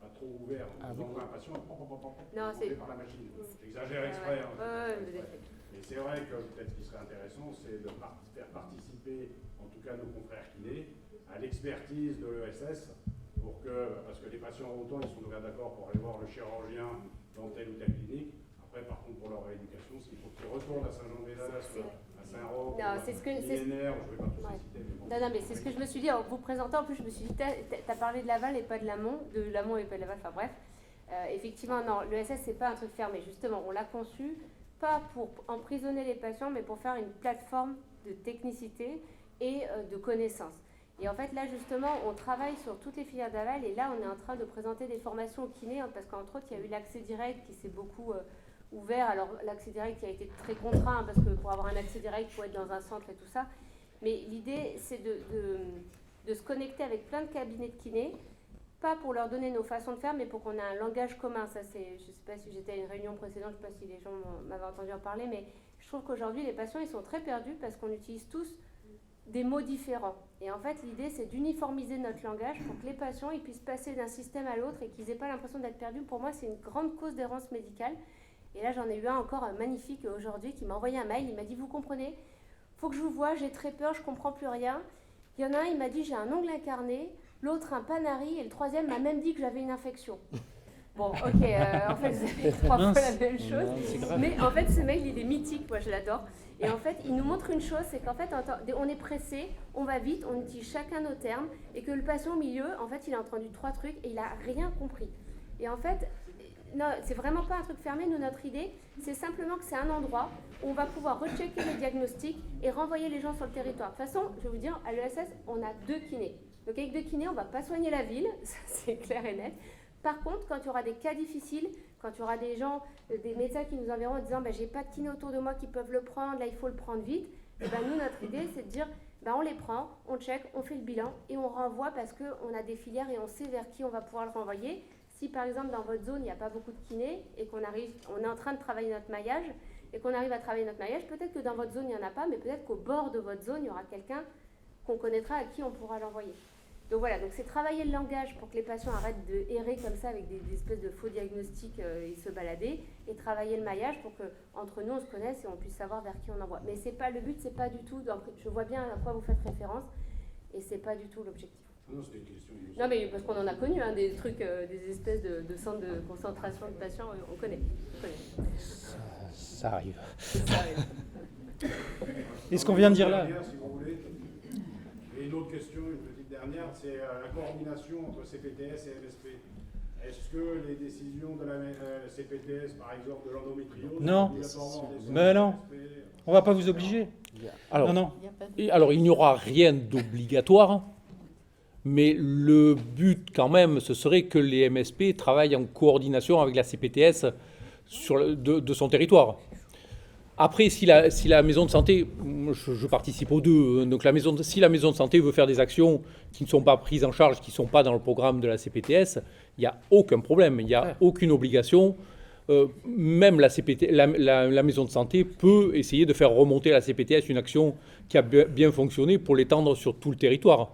pas trop ouvert. On envoie un patient, Non, c'est- par la machine. J'exagère exprès. Hein. vous êtes- Mais c'est vrai que peut-être ce qui serait intéressant, c'est de faire participer, en tout cas nos confrères kinés, à l'expertise de l'ESS, pour que, parce que les patients autant ils sont bien d'accord pour aller voir le chirurgien dans telle ou telle clinique. Après, par contre, pour leur rééducation, s'il faut qu'ils retournent à Saint-Jean-des-Lalas, à Saint-Roch, Non, c'est ce que- c'est- millénaire, je ne vais pas tous Ouais. les citer, mais bon. Non, mais c'est ce que je me suis dit en vous présentant. En plus, je me suis dit, t'as parlé de l'aval et pas de l'amont, et pas de l'aval, enfin bref. Effectivement, non, l'ESS, c'est pas un truc fermé. Justement, on l'a conçu pas pour emprisonner les patients, mais pour faire une plateforme de technicité et de connaissances. Et en fait, là, justement, on travaille sur toutes les filières d'aval, et là, on est en train de présenter des formations au kiné, hein, parce qu'entre autres, il y a eu l'accès direct qui s'est beaucoup ouvert. Alors, l'accès direct qui a été très contraint, hein, parce que pour avoir un accès direct, il faut être dans un centre et tout ça. Mais l'idée, c'est de se connecter avec plein de cabinets de kiné, pas pour leur donner nos façons de faire, mais pour qu'on ait un langage commun. Ça, c'est, je ne sais pas si j'étais à une réunion précédente, je ne sais pas si les gens m'avaient entendu en parler, mais je trouve qu'aujourd'hui, les patients, ils sont très perdus parce qu'on utilise tous des mots différents. Et en fait, l'idée, c'est d'uniformiser notre langage pour que les patients ils puissent passer d'un système à l'autre et qu'ils n'aient pas l'impression d'être perdus. Pour moi, c'est une grande cause d'errance médicale. Et là, j'en ai eu un encore magnifique aujourd'hui qui m'a envoyé un mail. Il m'a dit, vous comprenez, faut que je vous voie, j'ai très peur, je comprends plus rien. Il y en a un, il m'a dit, j'ai un ongle incarné, l'autre un panari, et le troisième m'a même dit que j'avais une infection. Bon, ok, en fait, vous avez trois fois la même chose. Mais en fait, ce mail, il est mythique, moi je l'adore. Et en fait, il nous montre une chose, c'est qu'en fait, on est pressé, on va vite, on utilise chacun nos termes, et que le patient au milieu, en fait, il a entendu 3 trucs et il n'a rien compris. Et en fait, non, c'est vraiment pas un truc fermé. Nous, notre idée, c'est simplement que c'est un endroit où on va pouvoir rechecker les diagnostics et renvoyer les gens sur le territoire. De toute façon, je vais vous dire, à l'ESS, on a 2 kinés. Donc avec 2 kinés, on ne va pas soigner la ville, ça c'est clair et net. Par contre, quand il y aura des cas difficiles, quand il y aura des gens, des médecins qui nous enverront en disant j'ai pas de kiné autour de moi qui peuvent le prendre, là il faut le prendre vite, et nous, notre idée, c'est de dire on les prend, on check, on fait le bilan et on renvoie parce qu'on a des filières et on sait vers qui on va pouvoir le renvoyer. Si par exemple dans votre zone il n'y a pas beaucoup de kinés et on est en train de travailler notre maillage et qu'on arrive à travailler notre maillage, peut-être que dans votre zone il n'y en a pas, mais peut-être qu'au bord de votre zone il y aura quelqu'un qu'on connaîtra à qui on pourra l'envoyer. Donc voilà, donc c'est travailler le langage pour que les patients arrêtent de errer comme ça avec des espèces de faux diagnostics et se balader, et travailler le maillage pour que entre nous on se connaisse et on puisse savoir vers qui on envoie. Mais c'est pas le but, c'est pas du tout. Je vois bien à quoi vous faites référence, et c'est pas du tout l'objectif. Non, c'était une question. Non, mais parce qu'on en a connu, hein, des trucs, des espèces de centres de concentration de patients, on connaît. Ça arrive. Et ce qu'on vient de dire là. Si vous voulez. Et une autre question, une petite dernière, c'est la coordination entre CPTS et MSP. Est-ce que les décisions de la CPTS, par exemple de l'endométriose, Non. obligatoirement des Mais non. MSP? On va pas vous obliger. Alors, Non. alors, il n'y aura rien d'obligatoire, mais le but quand même, ce serait que les MSP travaillent en coordination avec la CPTS de son territoire. Après, si la maison de santé, je participe aux deux, donc si la maison de santé veut faire des actions qui ne sont pas prises en charge, qui ne sont pas dans le programme de la CPTS, il n'y a aucun problème, il n'y a aucune obligation. Même la maison de santé peut essayer de faire remonter à la CPTS une action qui a bien fonctionné pour l'étendre sur tout le territoire.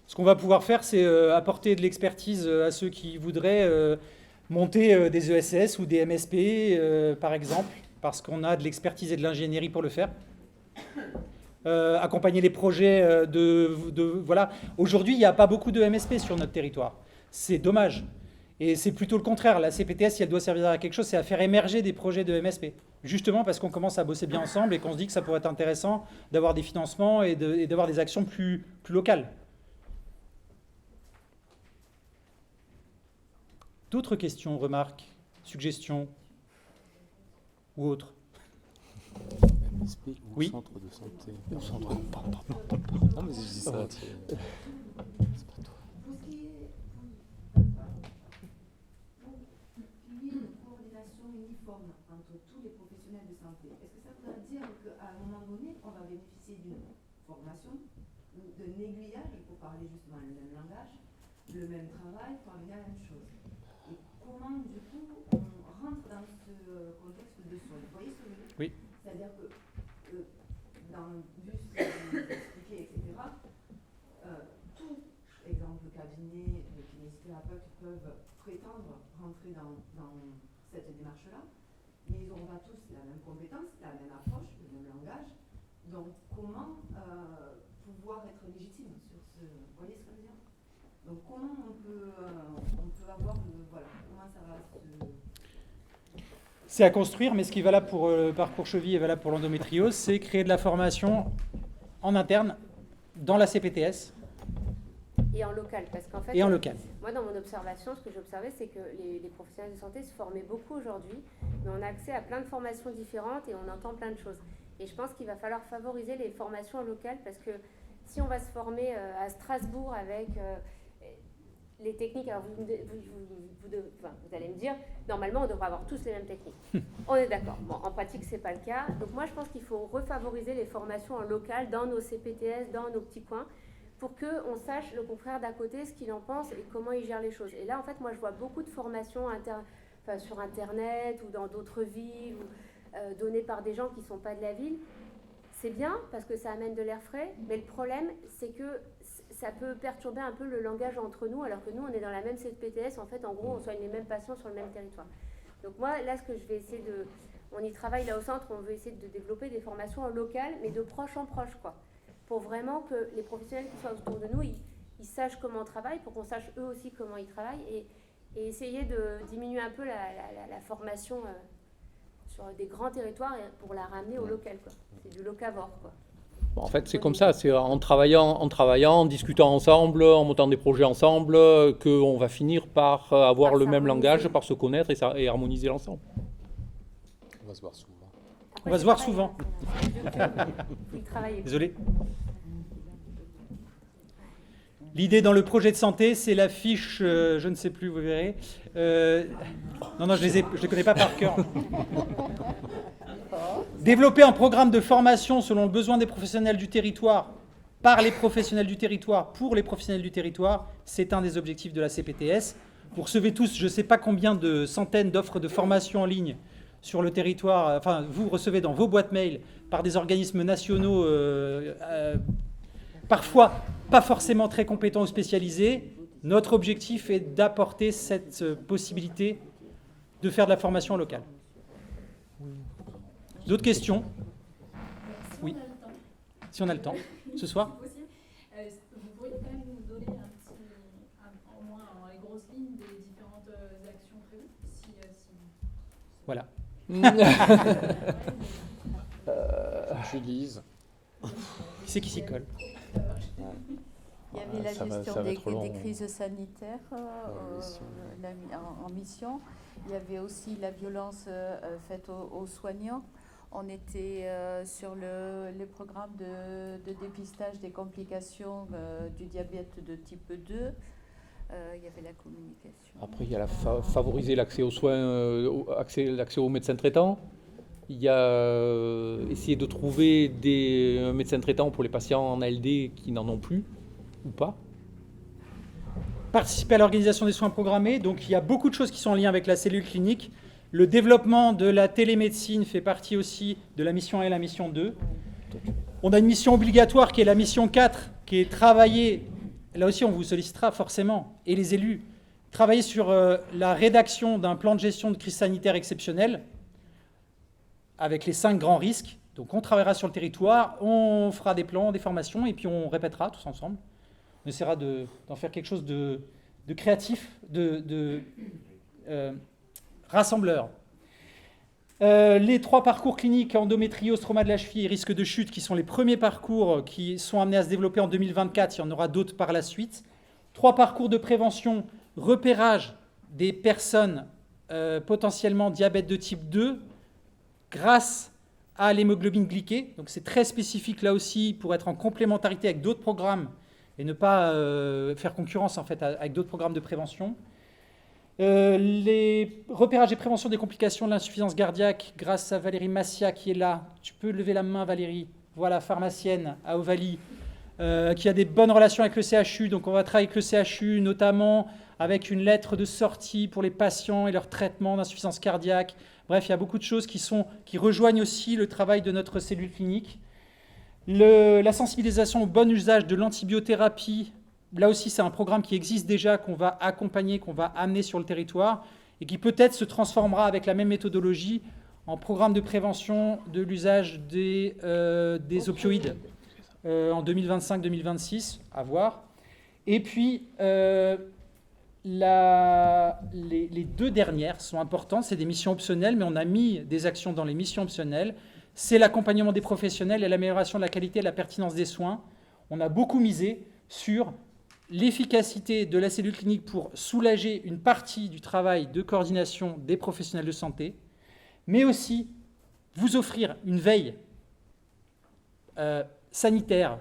Ce qu'on va pouvoir faire, c'est apporter de l'expertise à ceux qui voudraient monter des ESS ou des MSP, par exemple, parce qu'on a de l'expertise et de l'ingénierie pour le faire. Accompagner les projets voilà. Aujourd'hui, il n'y a pas beaucoup de MSP sur notre territoire. C'est dommage. Et c'est plutôt le contraire. La CPTS, si elle doit servir à quelque chose, c'est à faire émerger des projets de MSP. Justement parce qu'on commence à bosser bien ensemble et qu'on se dit que ça pourrait être intéressant d'avoir des financements et d'avoir des actions plus locales. D'autres questions, remarques, suggestions ou autres? ISP ou Oui. centre de santé. Au centre. Non, mais je dis ça. C'est pas toi. Pour ce qui est qu'il y ait une coordination uniforme entre tous les professionnels de santé, est-ce que ça voudrait dire qu'à un moment donné, on va bénéficier d'une formation ou d'un aiguillage pour parler justement le même langage, le même travail, pour arriver à la même chose? Et comment, du coup, on rentre dans ce contexte de soins? Vous voyez ce que je veux dire? Oui. C'est-à-dire que, dans le but d'expliquer, etc., tout, exemple, cabinet, kinésithérapeutes peuvent prétendre rentrer dans cette démarche-là, mais ils n'auront pas tous la même compétence, la même approche, le même langage. Donc, comment pouvoir être légitime sur ce... Vous voyez ce que je veux dire? Donc, comment on peut avoir voilà, comment ça va se... C'est à construire, mais ce qui est valable pour le parcours cheville et valable pour l'endométriose, c'est créer de la formation en interne, dans la CPTS Et en local, parce qu'en fait, et en local. moi, dans mon observation, ce que j'ai observé, c'est que les professionnels de santé se formaient beaucoup aujourd'hui, mais on a accès à plein de formations différentes et on entend plein de choses. Et je pense qu'il va falloir favoriser les formations locales, parce que si on va se former à Strasbourg avec les techniques, alors vous allez me dire, normalement, on devrait avoir tous les mêmes techniques. On est d'accord. Bon, en pratique, c'est pas le cas. Donc moi, je pense qu'il faut refavoriser les formations en local, dans nos CPTS, dans nos petits coins, pour qu'on sache, le confrère d'à côté, ce qu'il en pense et comment il gère les choses. Et là, en fait, moi, je vois beaucoup de formations sur Internet ou dans d'autres villes, ou, données par des gens qui ne sont pas de la ville. C'est bien, parce que ça amène de l'air frais, mais le problème, c'est que ça peut perturber un peu le langage entre nous, alors que nous, on est dans la même CPTS. En fait, en gros, on soigne les mêmes patients sur le même territoire. Donc moi, là, ce que je vais essayer de... On y travaille là au centre, on veut essayer de développer des formations en local, mais de proche en proche, quoi. Pour vraiment que les professionnels qui sont autour de nous, ils sachent comment on travaille, pour qu'on sache eux aussi comment ils travaillent, et essayer de diminuer un peu la formation sur des grands territoires pour la ramener au local, quoi. C'est du locavore, quoi. En fait, c'est comme ça, c'est en travaillant, en discutant ensemble, en montant des projets ensemble, qu'on va finir par avoir Par le même s'harmoniser. langage, par se connaître et harmoniser l'ensemble. On va se voir souvent. Après, On va se c'est voir pareil, souvent. hein, faut y travailler. Désolé. L'idée dans le projet de santé, c'est la fiche, je ne sais plus, vous verrez. Non, je les connais pas par cœur. Développer un programme de formation selon le besoin des professionnels du territoire, par les professionnels du territoire, pour les professionnels du territoire, c'est un des objectifs de la CPTS. Vous recevez tous, je ne sais pas combien de centaines d'offres de formation en ligne sur le territoire, enfin, vous recevez dans vos boîtes mail par des organismes nationaux, parfois pas forcément très compétents ou spécialisés. Notre objectif est d'apporter cette possibilité de faire de la formation locale. D'autres questions? Oui. Si on a le temps, ce soir. Possible. Vous pourriez quand même nous donner au moins les grosses lignes des différentes actions prévues Voilà. Je lise. Il Qui c'est qui s'y colle? y avait la Ça va gestion être long. des crises sanitaires en mission. Il y avait aussi la violence faite aux soignants. On était sur le programme de dépistage des complications du diabète de type 2. Il y avait la communication. Après, il y a favoriser l'accès aux soins, l'accès aux médecins traitants. Il y a essayer de trouver des médecins traitants pour les patients en ALD qui n'en ont plus, ou pas. Participer à l'organisation des soins programmés. Donc, il y a beaucoup de choses qui sont en lien avec la cellule clinique. Le développement de la télémédecine fait partie aussi de la mission 1 et la mission 2. On a une mission obligatoire qui est la mission 4, qui est travailler, là aussi on vous sollicitera forcément, et les élus, travailler sur la rédaction d'un plan de gestion de crise sanitaire exceptionnelle, avec les 5 grands risques. Donc on travaillera sur le territoire, on fera des plans, des formations, et puis on répétera tous ensemble. On essaiera d'en faire quelque chose de créatif, rassembleur. Les 3 parcours cliniques, endométriose, trauma de la cheville et risque de chute, qui sont les premiers parcours qui sont amenés à se développer en 2024. Il y en aura d'autres par la suite. 3 parcours de prévention, repérage des personnes potentiellement diabète de type 2, grâce à l'hémoglobine glyquée. Donc c'est très spécifique là aussi pour être en complémentarité avec d'autres programmes et ne pas faire concurrence en fait avec d'autres programmes de prévention. Les repérages et prévention des complications de l'insuffisance cardiaque grâce à Valérie Massia qui est là. Tu peux lever la main Valérie. Voilà, pharmacienne à Ovalie qui a des bonnes relations avec le CHU. Donc on va travailler avec le CHU notamment avec une lettre de sortie pour les patients et leur traitement d'insuffisance cardiaque. Bref, il y a beaucoup de choses qui rejoignent aussi le travail de notre cellule clinique. La sensibilisation au bon usage de l'antibiothérapie, là aussi c'est un programme qui existe déjà, qu'on va accompagner, qu'on va amener sur le territoire et qui peut-être se transformera avec la même méthodologie en programme de prévention de l'usage des opioïdes en 2025-2026, à voir. Et puis, les deux dernières sont importantes, c'est des missions optionnelles, mais on a mis des actions dans les missions optionnelles. C'est l'accompagnement des professionnels et l'amélioration de la qualité et de la pertinence des soins. On a beaucoup misé sur l'efficacité de la cellule clinique pour soulager une partie du travail de coordination des professionnels de santé, mais aussi vous offrir une veille sanitaire,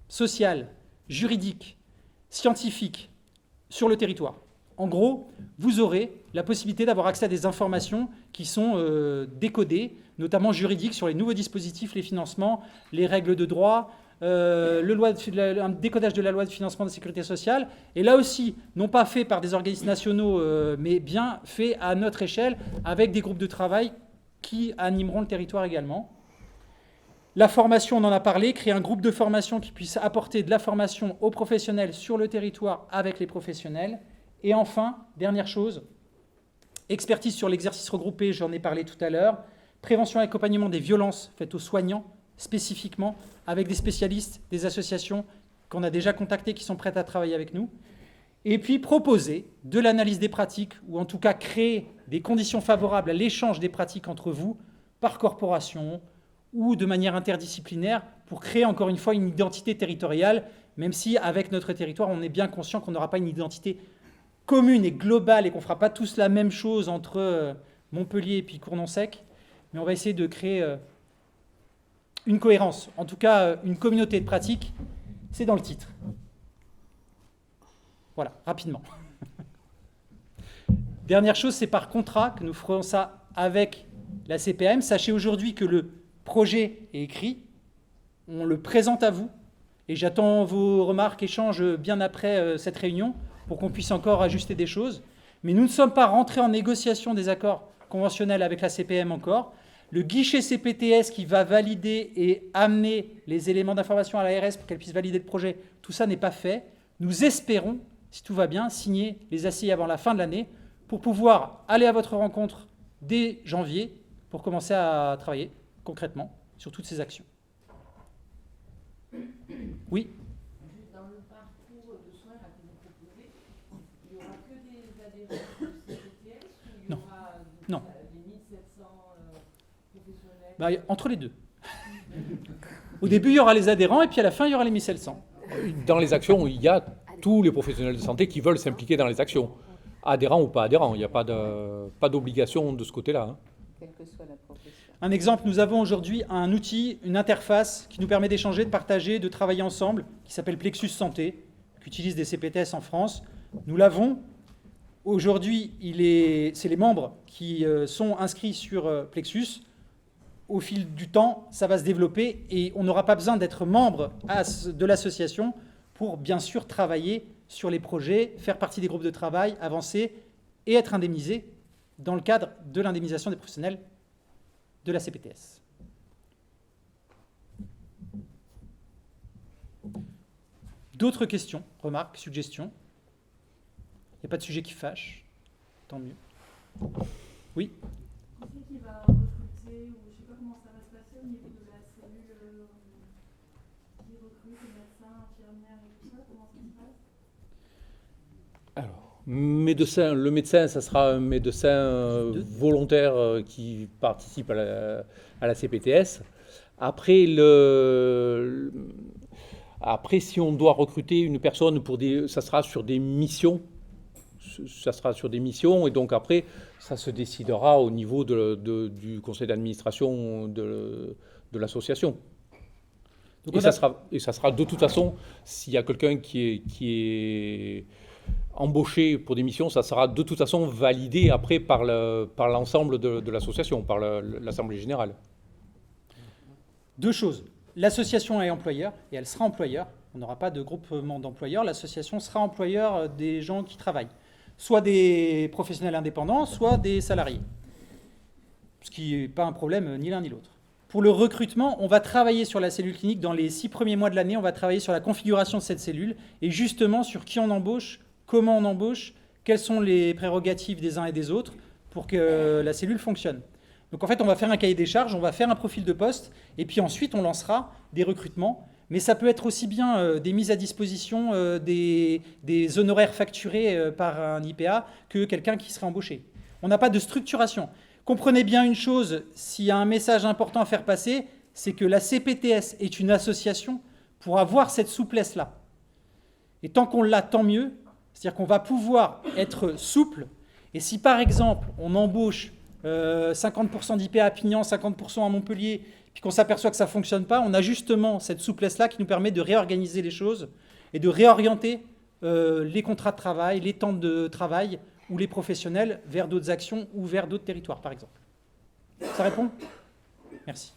sociale, juridique, scientifique sur le territoire. En gros, vous aurez la possibilité d'avoir accès à des informations qui sont décodées, notamment juridiques, sur les nouveaux dispositifs, les financements, les règles de droit, un décodage de la loi de financement de la sécurité sociale. Et là aussi, non pas fait par des organismes nationaux, mais bien fait à notre échelle, avec des groupes de travail qui animeront le territoire également. La formation, on en a parlé, créer un groupe de formation qui puisse apporter de la formation aux professionnels sur le territoire avec les professionnels. Et enfin, dernière chose, expertise sur l'exercice regroupé, j'en ai parlé tout à l'heure, prévention et accompagnement des violences faites aux soignants, spécifiquement, avec des spécialistes, des associations qu'on a déjà contactées, qui sont prêtes à travailler avec nous. Et puis proposer de l'analyse des pratiques, ou en tout cas créer des conditions favorables à l'échange des pratiques entre vous, par corporation, ou de manière interdisciplinaire, pour créer encore une fois une identité territoriale, même si avec notre territoire, on est bien conscient qu'on n'aura pas une identité commune et globale et qu'on ne fera pas tous la même chose entre Montpellier et puis Cournon-Sec, mais on va essayer de créer une cohérence, en tout cas une communauté de pratiques, c'est dans le titre. Voilà, rapidement. Dernière chose, c'est par contrat que nous ferons ça avec la CPAM. Sachez aujourd'hui que le projet est écrit, on le présente à vous, et j'attends vos remarques, échanges bien après cette réunion, pour qu'on puisse encore ajuster des choses. Mais nous ne sommes pas rentrés en négociation des accords conventionnels avec la CPM encore. Le guichet CPTS qui va valider et amener les éléments d'information à l'ARS pour qu'elle puisse valider le projet, tout ça n'est pas fait. Nous espérons, si tout va bien, signer les assises avant la fin de l'année pour pouvoir aller à votre rencontre dès janvier pour commencer à travailler concrètement sur toutes ces actions. Oui. Dans le parcours de soins là, que vous proposez, il n'y aura que des adhérents du CPTS ou il y aura Non. des 1700 professionnels Entre les deux. Au début, il y aura les adhérents et puis à la fin, il y aura les 1700. Dans les actions, il y a tous les professionnels de santé qui veulent s'impliquer dans les actions. Adhérents ou pas adhérents, il n'y a pas d'obligation de ce côté-là. Hein. Quelle que soit la profession. Un exemple, nous avons aujourd'hui un outil, une interface qui nous permet d'échanger, de partager, de travailler ensemble, qui s'appelle Plexus Santé, qu'utilisent des CPTS en France. Nous l'avons. Aujourd'hui, c'est les membres qui sont inscrits sur Plexus. Au fil du temps, ça va se développer et on n'aura pas besoin d'être membre de l'association pour bien sûr travailler sur les projets, faire partie des groupes de travail, avancer et être indemnisé dans le cadre de l'indemnisation des professionnels de la CPTS. D'autres questions, remarques, suggestions? Il n'y a pas de sujet qui fâche, tant mieux. Oui? Qui va recruter, ou je ne sais pas comment ça va se passer au niveau de la cellule qui recrute les médecins, infirmières et tout ça, comment ça se passe? Alors, le médecin, ça sera un médecin volontaire qui participe à la CPTS. Après, si on doit recruter une personne ça sera sur des missions ça sera sur des missions, et donc après, ça se décidera au niveau du conseil d'administration de l'association. Et ça sera de toute façon, s'il y a quelqu'un qui est embauché pour des missions, ça sera de toute façon validé après par l'ensemble de l'association, par l'Assemblée générale. Deux choses. L'association est employeur, et elle sera employeur. On n'aura pas de groupement d'employeurs. L'association sera employeur des gens qui travaillent. Soit des professionnels indépendants, soit des salariés. Ce qui n'est pas un problème ni l'un ni l'autre. Pour le recrutement, on va travailler sur la cellule clinique. Dans les 6 premiers mois de l'année, on va travailler sur la configuration de cette cellule et justement sur qui on embauche, comment on embauche, quelles sont les prérogatives des uns et des autres pour que la cellule fonctionne. Donc en fait, on va faire un cahier des charges, on va faire un profil de poste et puis ensuite on lancera des recrutements. Mais ça peut être aussi bien des mises à disposition, des honoraires facturés par un IPA que quelqu'un qui serait embauché. On n'a pas de structuration. Comprenez bien une chose, s'il y a un message important à faire passer, c'est que la CPTS est une association pour avoir cette souplesse-là. Et tant qu'on l'a, tant mieux. C'est-à-dire qu'on va pouvoir être souple. Et si par exemple, on embauche 50% d'IPA à Pignan, 50% à Montpellier, puis qu'on s'aperçoit que ça ne fonctionne pas, on a justement cette souplesse-là qui nous permet de réorganiser les choses et de réorienter les contrats de travail, les temps de travail ou les professionnels vers d'autres actions ou vers d'autres territoires, par exemple. Ça répond ? Merci.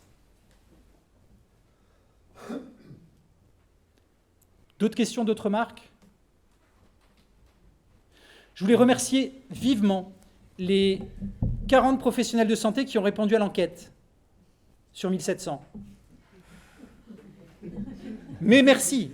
D'autres questions, d'autres remarques ? Je voulais remercier vivement les 40 professionnels de santé qui ont répondu à l'enquête sur 1700. Mais merci.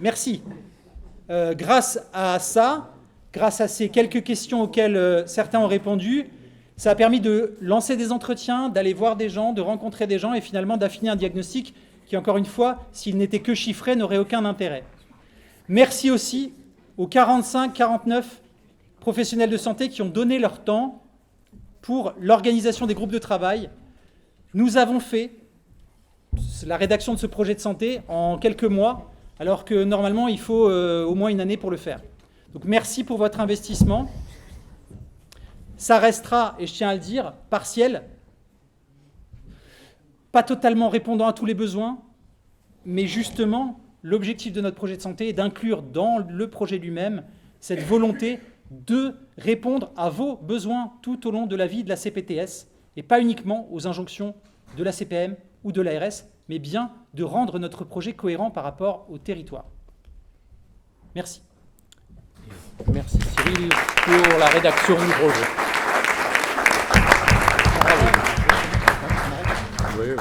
Grâce à ça, grâce à ces quelques questions auxquelles certains ont répondu, ça a permis de lancer des entretiens, d'aller voir des gens, de rencontrer des gens et finalement d'affiner un diagnostic qui, encore une fois, s'il n'était que chiffré, n'aurait aucun intérêt. Merci aussi aux 45-49 professionnels de santé qui ont donné leur temps pour l'organisation des groupes de travail. Nous avons fait la rédaction de ce projet de santé en quelques mois, alors que normalement, il faut au moins une année pour le faire. Donc merci pour votre investissement. Ça restera, et je tiens à le dire, partiel, pas totalement répondant à tous les besoins, mais justement, l'objectif de notre projet de santé est d'inclure dans le projet lui-même cette volonté de répondre à vos besoins tout au long de la vie de la CPTS, et pas uniquement aux injonctions de la CPM ou de l'ARS, mais bien de rendre notre projet cohérent par rapport au territoire. Merci. Merci Cyril pour la rédaction du projet. Oui.